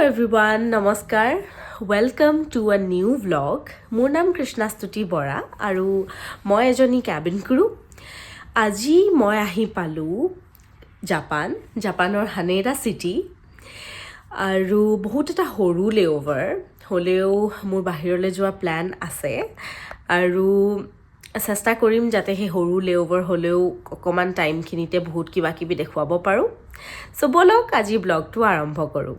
everyone, namaskar. Welcome to a new vlog. মোৰ নাম কৃষ্ণাস্তুতি বৰা আৰু মই এজনী cabin crew. আজি মই আহি পালো জাপানৰ হানেডা সিটি আৰু বহুত এটা সৰু লেঅভাৰ হলেও মোৰ বাহিৰলৈ যোৱা প্ল্যান আছে আৰু চেষ্টা কৰিম যাতে হে সৰু লেঅভাৰ হলেও অকমান টাইমখিনিতে বহুত কিবা কিবি দেখুৱাব পাৰো সো বলক আজি ব্লগটো আৰম্ভ কৰো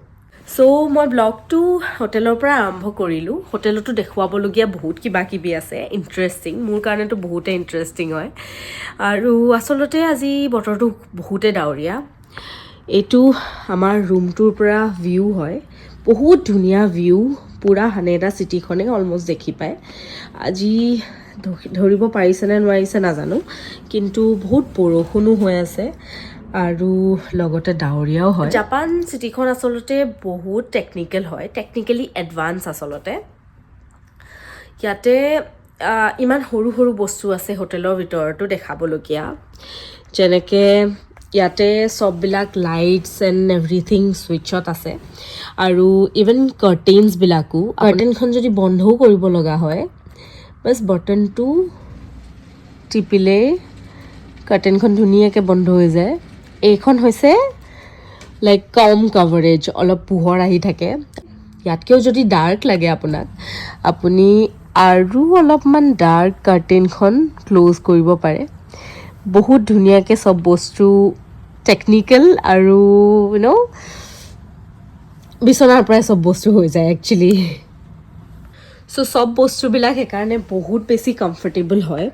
সো মই ব্লগটো হোটেলৰ পৰা আৰম্ভ কৰিলো হোটেলটো দেখুৱাবলগীয়া বহুত কিবা কিবি আছে ইন্টাৰেষ্টিং মোৰ কাৰণেটো বহুতে ইন্টাৰেষ্টিং হয় আৰু আসলতে আজি বতৰটো বহুতে ডাৱৰীয়া এটো আমাৰ ৰুমটোৰ পৰা ভিউ হয় বহুত ধুনীয়া ভিউ পুৰা হানেডা সিটিখনে অলমোস্ট দেখি পায় আজি ধৰিব পাৰিছে নে নোৱাৰিছে নাজানো কিন্তু বহুত বৰষুণো হৈ আছে আৰু লগতে ডাৱৰীয়াও হয় জাপান সিটিখন আসলতে বহুত টেকনিক্যাল হয় টেকনিক্যালি এডভান্স আসলতে ইয়াতে ইমান সৰু সৰু বস্তু আছে হোটেলৰ ভিতৰতো দেখাবলগীয়া যেনেকে ইয়াতে সববিলাক লাইটস এণ্ড এভৰিথিং সুইচত আছে আৰু ইভেন কাৰ্টেইনছ বিলাকো কাৰ্টেইনখন যদি বন্ধও কৰিব লগা হয় বাস বটনটো টিপিলে কাৰ্টেইনখন ধুনীয়াকৈ বন্ধ হৈ যায় এইখন হৈছে লাইক কম কভাৰেজ অলপ পোহৰ আহি থাকে ইয়াতকেও যদি ডাৰ্ক লাগে আপোনাক আপুনি আৰু অলপমান ডাৰ্ক কাৰ্টেইনখন ক্লোজ কৰিব পাৰে বহুত ধুনীয়াকৈ সব বস্তু টেকনিক্যাল আৰু ইউ নো বিছনাৰ পৰাই সব বস্তু হৈ যায় একচুয়ালি সো সব বস্তুবিলাক সেইকাৰণে বহুত বেছি কমফৰ্টেবল হয়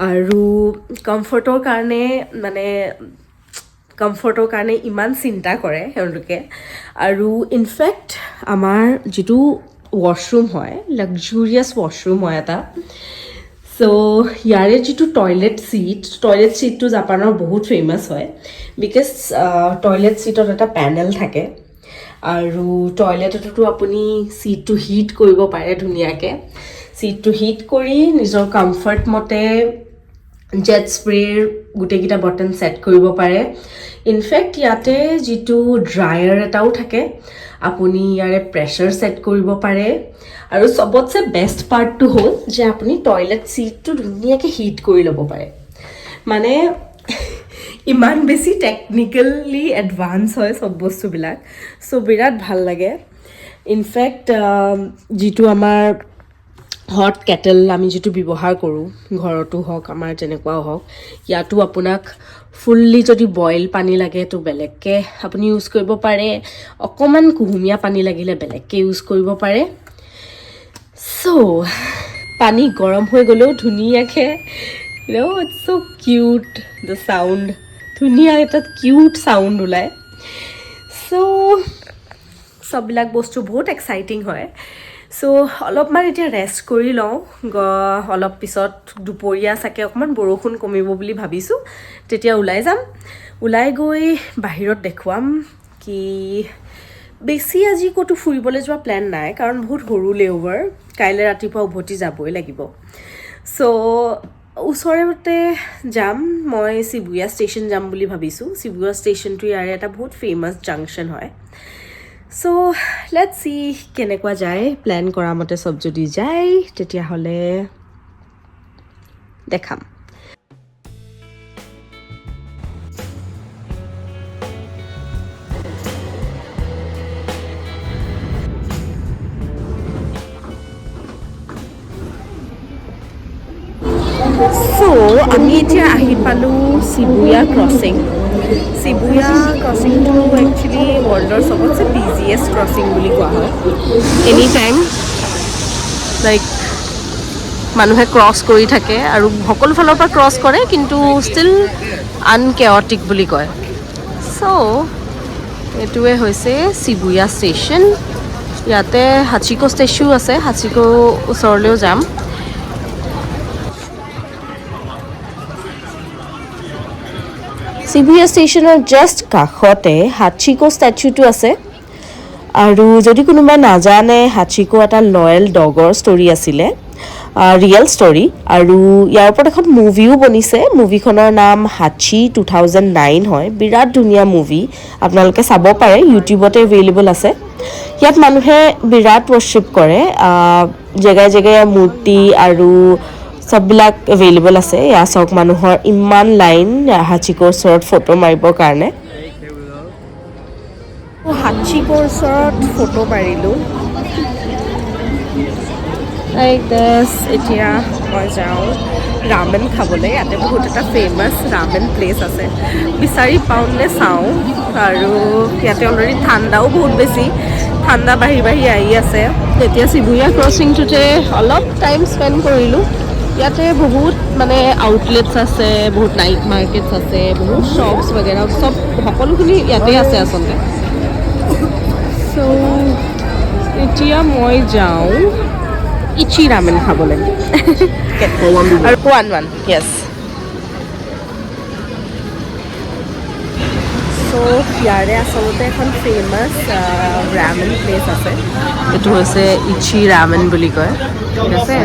আৰু কমফৰ্টৰ কাৰণে ইমান চিন্তা কৰে তেওঁলোকে আৰু ইনফেক্ট আমাৰ যিটো ৱাশৰুম হয় লাক্সাৰিয়াছ ৱাশৰুম হয় এটা সো ইয়াৰে যিটো টয়লেট সিটটো জাপানৰ বহুত ফেমাছ হয় বিকজ টয়লেট সিটত এটা পেনেল থাকে আৰু টয়লেটতো আপুনি সিটটো হিট কৰিব পাৰে ধুনীয়াকৈ সিটটো হিট কৰি নিজৰ কমফৰ্ট মতে জেট স্প্ৰেৰ গোটেইকেইটা বটন সেট কৰিব পাৰে ইনফেক্ট ইয়াতে যিটো ড্ৰায়াৰ এটাও থাকে আপুনি ইয়াৰে প্ৰেছাৰ সেট কৰিব পাৰে আৰু সবতছে বেষ্ট পাৰ্টটো হ'ল যে আপুনি টয়লেট সিটটো ধুনীয়াকৈ হিট কৰি ল'ব পাৰে মানে ইমান বেছি টেকনিক্যালি এডভান্স হয় সব বস্তুবিলাক সো বিৰাট ভাল লাগে ইনফেক্ট যিটো আমাৰ হট কেটেল আমি যেটো ব্যৱহাৰ কৰোঁ ঘৰতো হওক আমাৰ যেনেকুৱাও হওক ইয়াতো আপোনাক ফুললি যদি বইল পানী লাগে তো বেলেগকৈ আপুনি ইউজ কৰিব পাৰে অকণমান কুহুমীয়া পানী লাগিলে বেলেগকৈ ইউজ কৰিব পাৰে সো পানী গৰম হৈ গ'লেও ধুনীয়াকৈ it's so cute the sound ধুনীয়া এটা কিউট সাউণ্ড ওলায় সো সববিলাক বস্তু বহুত এক্সাইটিং হয় সো অলপমান এতিয়া ৰেষ্ট কৰি লওঁ অলপ পিছত দুপৰীয়া চাগে অকণমান বৰষুণ কমিব বুলি ভাবিছোঁ তেতিয়া ওলাই যাম ওলাই গৈ বাহিৰত দেখুৱাম কি বেছি আজি ক'তো ফুৰিবলৈ যোৱা প্লেন নাই কাৰণ বহুত সৰু লেঅভাৰ কাইলৈ ৰাতিপুৱা উভতি যাবই লাগিব সো ওচৰতে যাম মই শিবুয়া ষ্টেচন যাম বুলি ভাবিছোঁ শিবুয়া ষ্টেচনটো ইয়াৰে এটা বহুত ফেমাছ জাংচন হয় সো লেটস সি কেনেকুৱা যায় প্ল্যান কৰা মতে সব যদি যায় তেতিয়াহ'লে দেখাম সো আমি এতিয়া আহি পালোঁ শিবুয়া ক্ৰচিংটো একচুৱেলি ৱৰ্ল্ডৰ সবতছে বিজিয়েষ্ট ক্ৰচিং বুলি কোৱা হয় এনি টাইম লাইক মানুহে ক্ৰছ কৰি থাকে আৰু সকলো ফালৰ পৰা ক্ৰছ কৰে কিন্তু ষ্টিল আনকেঅটিক বুলি কয় সো এইটোৱে হৈছে শিবুয়া ষ্টেচন ইয়াতে হাচিকো ষ্টেচু আছে হাচিকো ওচৰলৈও যাম শিবুয়া ষ্টেচনৰ জাষ্ট কাষতে হাচিকো ষ্টেচুটো আছে আৰু যদি কোনোবাই নাজানে হাচিকো এটা লয়েল ডগৰ ষ্টৰি আছিলে ৰিয়েল ষ্টৰি আৰু ইয়াৰ ওপৰত এখন মুভিও বনিছে মুভিখনৰ নাম হাচি 2009 হয় বিৰাট ধুনীয়া মুভি আপোনালোকে চাব পাৰে ইউটিউবতে এভেইলেবল আছে ইয়াত মানুহে বিৰাট ৱৰ্শ্বিপ কৰে জেগাই জেগাই মূৰ্তি আৰু সববিলাক এভেইলেবল আছে ইয়াত চাওক মানুহৰ ইমান লাইন হাচিকৰ ওচৰত ফটো মাৰিবৰ কাৰণে হাচিকৰ ওচৰত ফটো মাৰিলোঁ লাইক দিছ এতিয়া মই যাওঁ ৰামেন খাবলৈ ইয়াতে বহুত এটা ফেমাছ ৰামেন প্লেচ আছে বিচাৰি পাওঁনে চাওঁ আৰু ইয়াতে অলৰেডি ঠাণ্ডাও বহুত বেছি ঠাণ্ডা বাঢ়ি বাঢ়ি আহি আছে এতিয়া শিবুয়া ক্ৰচিংটোতে অলপ টাইম স্পেণ্ড কৰিলোঁ ইয়াতে বহুত মানে আউটলেটছ আছে বহুত নাইট মাৰ্কেটছ আছে বহুত শ্বপছ বাগেৰা চব সকলোখিনি ইয়াতে আছে আচলতে চ' এতিয়া মই যাওঁ ইচি ৰামেন খাবলৈ আৰু ওৱান য়েছ চ' ইয়াৰে আচলতে এখন ফেমাছ ৰামেন প্লেচ আছে এইটো হৈছে ইচি ৰামেন বুলি কয় ঠিক আছে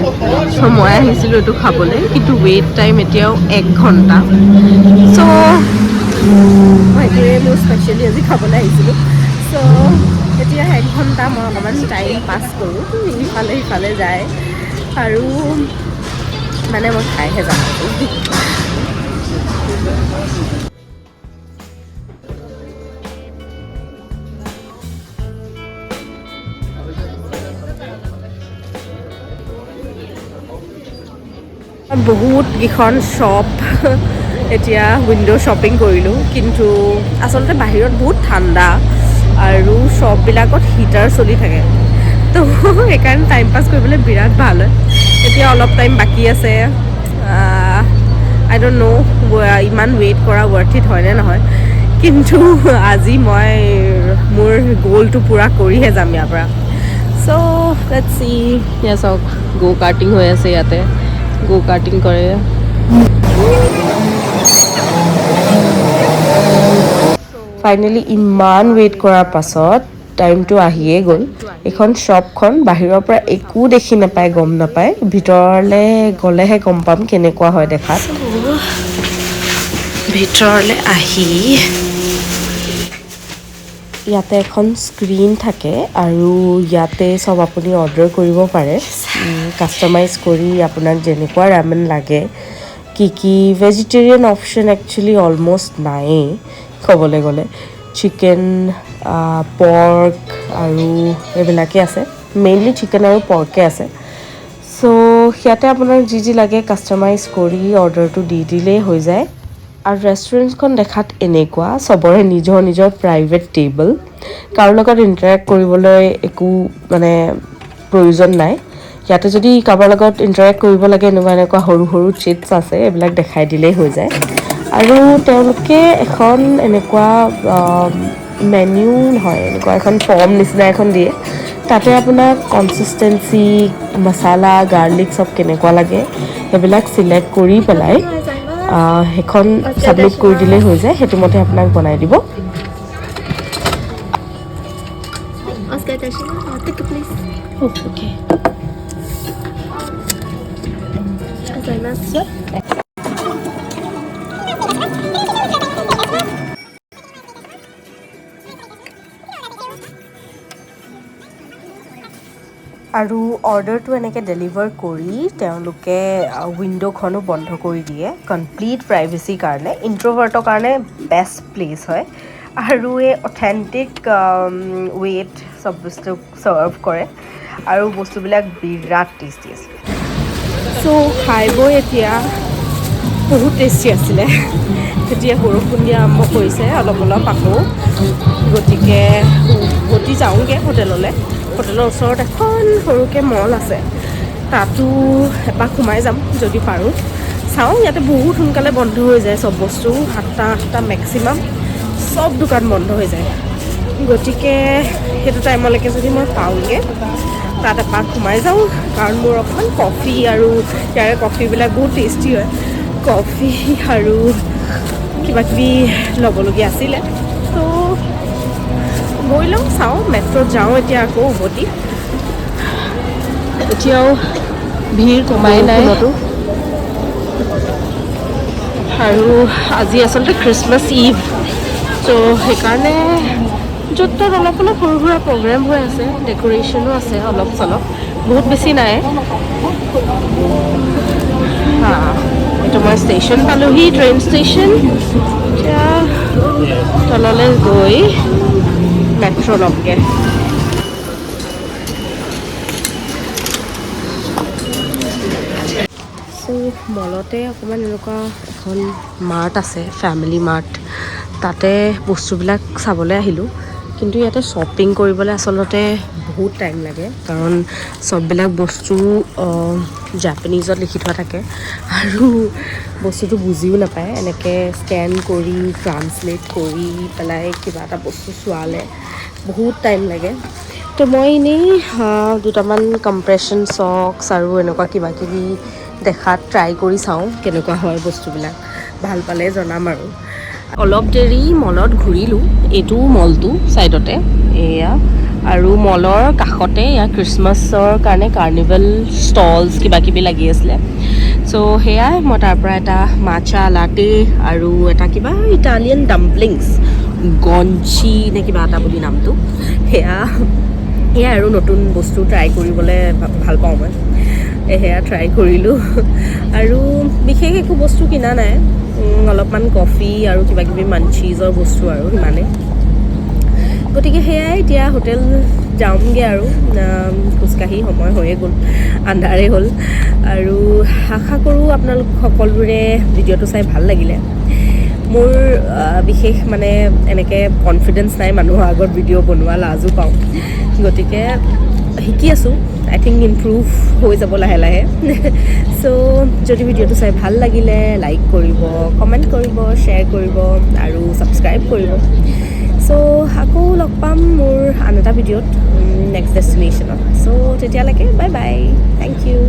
চ' মই আহিছিলোঁ এইটো খাবলৈ কিন্তু ৱেইট টাইম এতিয়াও 1 ঘণ্টা চ' মই সেইটোৱে মোৰ স্পেচিয়েলি আজি খাবলৈ আহিছিলোঁ চ' এতিয়া 1 ঘণ্টা মই অকণমান টাইম পাছ কৰোঁ ইফালে সিফালে যায় আৰু মানে মই খাইহে যাম বহুত কেইখন শ্বপ এতিয়া উইণ্ড' শ্বপিং কৰিলোঁ কিন্তু আচলতে বাহিৰত বহুত ঠাণ্ডা আৰু শ্বপবিলাকত হিটাৰ চলি থাকে তো সেইকাৰণে টাইম পাছ কৰিবলৈ বিৰাট ভাল হয় এতিয়া অলপ টাইম বাকী আছে আই ডণ্ট ন' ইমান ৱেইট কৰা ৱৰ্থ ইট হয়নে নহয় কিন্তু আজি মই মোৰ গ'লটো পূৰা কৰিহে যাম ইয়াৰ পৰা চ' লেটছ চি ইয়া চাওক গ' কাৰ্টিং হৈ আছে ইয়াতে গ' কাৰ্টিং কৰে ফাইনেলি ইমান ৱেইট কৰাৰ পাছত টাইমটো আহিয়ে গ'ল এইখন শ্বপখন বাহিৰৰ পৰা একো দেখি নাপায় গম নাপায় ভিতৰলৈ গ'লেহে গম পাম কেনেকুৱা হয় দেখাত ভিতৰলৈ আহি ইয়াতে এখন স্ক্ৰীন থাকে আৰু ইয়াতে চব আপুনি অৰ্ডাৰ কৰিব পাৰে কাষ্টমাইজ কৰি আপোনাক যেনেকুৱা ৰামেন লাগে কি ভেজিটেৰিয়ান অপশ্যন একচুৱেলি অলমষ্ট নায়েই ক'বলৈ গ'লে চিকেন পৰ্ক আৰু এইবিলাকেই আছে মেইনলি চিকেন আৰু পৰ্কে আছে চ' ইয়াতে আপোনাৰ যি লাগে কাষ্টমাইজ কৰি অৰ্ডাৰটো দি দিলেই হৈ যায় আৰু ৰেষ্টুৰেণ্টখন দেখাত এনেকুৱা চবৰে নিজৰ নিজৰ প্ৰাইভেট টেবল কাৰো লগত ইণ্টাৰেক্ট কৰিবলৈ একো মানে প্ৰয়োজন নাই ইয়াতে যদি কাৰোবাৰ লগত ইণ্টাৰেক্ট কৰিব লাগে এনেকুৱা সৰু সৰু চিটছ আছে এইবিলাক দেখাই দিলেই হৈ যায় আৰু তেওঁলোকে এখন এনেকুৱা মেনিউ নহয় এনেকুৱা এখন ফৰ্ম নিচিনা এখন দিয়ে তাতে আপোনাক কনচিষ্টেঞ্চি মছালা গাৰ্লিক চব কেনেকুৱা লাগে সেইবিলাক চিলেক্ট কৰি পেলাই সেইখন ছাবমিট কৰি দিলেই হৈ যায় সেইটো মতে আপোনাক বনাই দিব okay আৰু অৰ্ডাৰটো এনেকৈ ডেলিভাৰ কৰি তেওঁলোকে উইণ্ড'খনো বন্ধ কৰি দিয়ে কমপ্লিট প্ৰাইভেচিৰ কাৰণে ইণ্ট্ৰভাৰ্টৰ কাৰণে বেষ্ট প্লেচ হয় আৰু এই অথেণ্টিক ৱেত চব বস্তু ছাৰ্ভ কৰে আৰু বস্তুবিলাক বিৰাট টেষ্টি আছিলে চ' খাই বৈ এতিয়া বহুত টেষ্টি আছিলে এতিয়া বৰষুণ দিয়া আৰম্ভ কৰিছে অলপ আকৌ গতিকে উভতি যাওঁগৈ হোটেলৰ ওচৰত এখন সৰুকৈ মল আছে তাতো এপাক সোমাই যাম যদি পাৰোঁ চাওঁ ইয়াতে বহুত সোনকালে বন্ধ হৈ যায় চব বস্তু 7টা মেক্সিমাম চব দোকান বন্ধ হৈ যায় গতিকে সেইটো টাইমলৈকে যদি মই পাওঁগৈ তাত এপাক সোমাই যাওঁ কাৰণ মোৰ অকণমান কফি আৰু ইয়াৰে কফিবিলাক বহুত টেষ্টি হয় কফি আৰু কিবাকিবি ল'বলগীয়া আছিলে তো গৈ লওঁ চাওঁ মেট্ৰত যাওঁ এতিয়া আকৌ উভতি এতিয়াও ভিৰ কমাই নাই আৰু আজি আচলতে খ্ৰীষ্টমাছ ইভ ত' সেইকাৰণে য'ত তাত অলপ অলপ সৰু সুৰা প্ৰগ্ৰেম হৈ আছে, ডেক'ৰেশ্যনো আছে অলপ চলপ, বহুত বেছি নাই। এইটো মই ষ্টেচন পালোহি, ট্ৰেইন ষ্টেচন। এতিয়া তললৈ গৈ মেট্ৰ' ল'মগৈ। চ' মলতে অকণমান এনেকুৱা এখন মাৰ্ট আছে, ফেমিলি মাৰ্ট, তাতে বস্তুবিলাক চাবলৈ আহিলোঁ। কিন্তু ইয়াতে শ্বপিং কৰিবলৈ আচলতে বহুত টাইম লাগে, কাৰণ চববিলাক বস্তু জাপানীজত লিখি থোৱা থাকে আৰু বস্তুটো বুজিও নাপায়। এনেকৈ স্কেন কৰি ট্ৰান্সলেট কৰি পেলাই কিবা এটা বস্তু চোৱালে বহুত টাইম লাগে। তো মই এনেই দুটামান কম্প্ৰেশ্যন চক্স আৰু এনেকুৱা কিবা কিবি দেখাত ট্ৰাই কৰি চাওঁ কেনেকুৱা হয় বস্তুবিলাক, ভাল পালে জনাম আৰু। অলপ দেৰি মলত ঘূৰিলোঁ, এইটো মলটো ছাইডতে এয়া, আৰু মলৰ কাষতে ইয়াৰ খ্ৰীষ্টমাছৰ কাৰণে কাৰ্নিভেল ষ্টলছ কিবা কিবি লাগি আছিলে। চ' সেয়াই মই তাৰ পৰা এটা মাছা লাটে আৰু এটা কিবা ইটালিয়ান ডাম্পলিংছ, গঞ্চি নে কিবা এটা বুলি নামটো, সেয়া আৰু নতুন বস্তু ট্ৰাই কৰিবলৈ ভাল পাওঁ মই। সেয়া ট্ৰাই কৰিলোঁ আৰু বিশেষ একো বস্তু কিনা নাই, অলপমান কফি আৰু কিবা কিবি মাঞ্চিজৰ বস্তু আৰু সিমানেই। গতিকে সেয়াই, এতিয়া হোটেল যাওঁগৈ আৰু খোজকাঢ়ি সময় হৈয়ে গ'ল, আন্ধাৰেই হ'ল। আৰু আশা কৰোঁ আপোনালোক সকলোৰে ভিডিঅ'টো চাই ভাল লাগিলে। মোৰ বিশেষ মানে এনেকৈ কনফিডেঞ্চ নাই মানুহৰ আগত ভিডিঅ' বনোৱা, লাজো পাওঁ। গতিকে শিকি আছোঁ, আই থিংক ইমপ্ৰুভ হৈ যাব লাহে লাহে। চ' যদি ভিডিঅ'টো চাই ভাল লাগিলে লাইক কৰিব, কমেণ্ট কৰিব, শ্বেয়াৰ কৰিব আৰু ছাবস্ক্ৰাইব কৰিব। চ' আকৌ লগ পাম মোৰ আন এটা ভিডিঅ'ত, নেক্সট ডেষ্টিনেশ্যনত। চ' তেতিয়ালৈকে বাই বাই, থেংক ইউ।